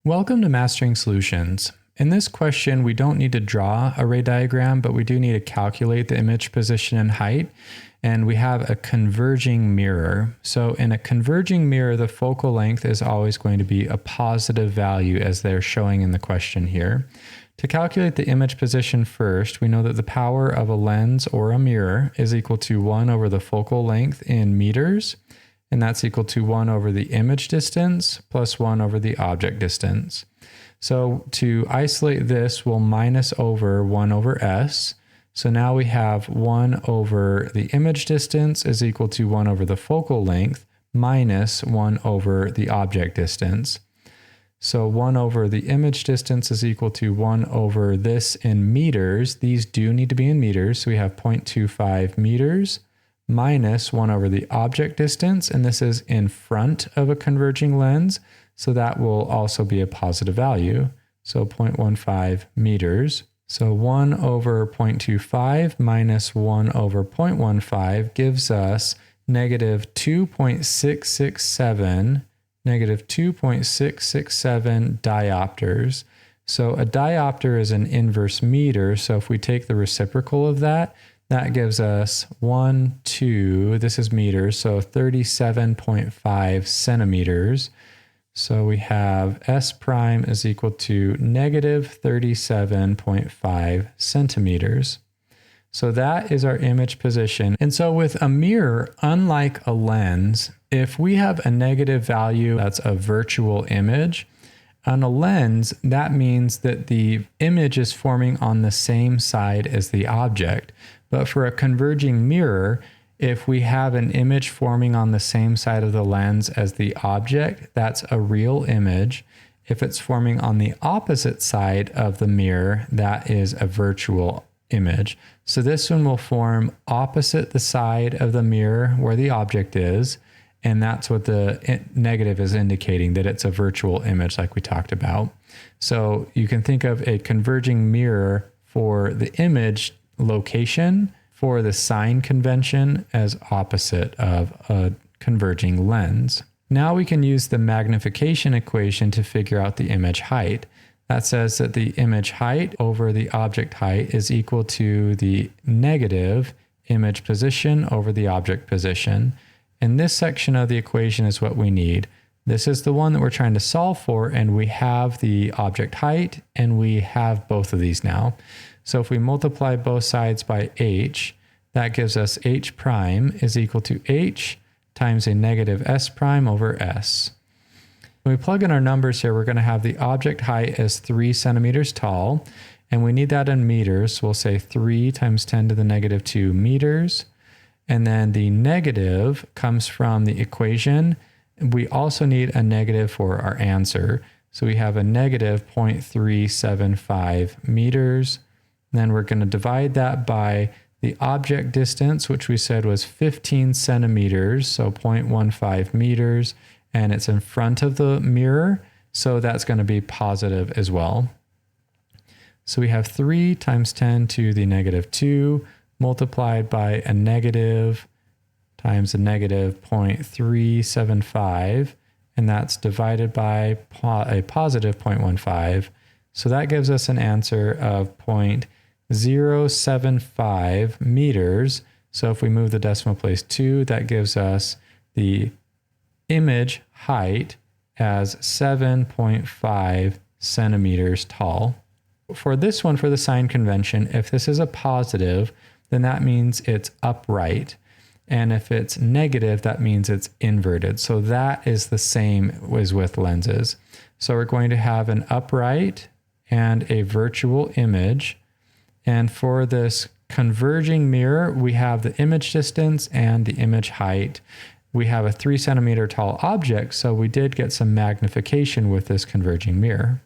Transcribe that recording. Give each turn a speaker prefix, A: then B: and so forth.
A: Welcome to Mastering Solutions. In this question, we don't need to draw a ray diagram, but we do need to calculate the image position and height. And we have a converging mirror. So in a converging mirror, the focal length is always going to be a positive value as they're showing in the question here. To calculate the image position first, we know that the power of a lens or a mirror is equal to 1 over the focal length in meters. And that's equal to 1 over the image distance plus 1 over the object distance. So to isolate this, we'll minus over 1 over s. So now we have 1 over the image distance is equal to 1 over the focal length minus 1 over the object distance. So 1 over the image distance is equal to 1 over this in meters. These do need to be in meters. So we have 0.25 meters minus 1 over the object distance, and this is in front of a converging lens, so that will also be a positive value, so 0.15 meters. So 1 over 0.25 minus 1 over 0.15 gives us negative 2.667 diopters. So a diopter is an inverse meter, so if we take the reciprocal of that, that gives us this is meters, so 37.5 centimeters. So we have S prime is equal to negative 37.5 centimeters. So that is our image position. And so with a mirror, unlike a lens, if we have a negative value, that's a virtual image. On a lens, that means that the image is forming on the same side as the object. But for a converging mirror, if we have an image forming on the same side of the lens as the object, that's a real image. If it's forming on the opposite side of the mirror, that is a virtual image. So this one will form opposite the side of the mirror where the object is, and that's what the negative is indicating, that it's a virtual image like we talked about. So you can think of a converging mirror for the image location, for the sign convention as opposite of a converging lens. Now we can use the magnification equation to figure out the image height. That says that the image height over the object height is equal to the negative image position over the object position. And this section of the equation is what we need. This is the one that we're trying to solve for, and we have the object height, and we have both of these now. So if we multiply both sides by h, that gives us h prime is equal to h times a negative s prime over s. When we plug in our numbers here, we're going to have the object height as 3 centimeters tall, and we need that in meters. So we'll say 3 times 10 to the negative 2 meters. And then the negative comes from the equation. We also need a negative for our answer. So we have a negative 0.375 meters. Then we're going to divide that by the object distance, which we said was 15 centimeters, so 0.15 meters, and it's in front of the mirror, so that's going to be positive as well. So we have 3 times 10 to the negative 2 multiplied by a negative times a negative 0.375, and that's divided by a positive 0.15. So that gives us an answer of 0.075 meters. So if we move the decimal place 2, that gives us the image height as 7.5 centimeters tall. For this one, for the sign convention, if this is a positive, then that means it's upright. And if it's negative, that means it's inverted. So that is the same as with lenses. So we're going to have an upright and a virtual image. And for this converging mirror, we have the image distance and the image height. We have a 3 centimeter tall object, so we did get some magnification with this converging mirror.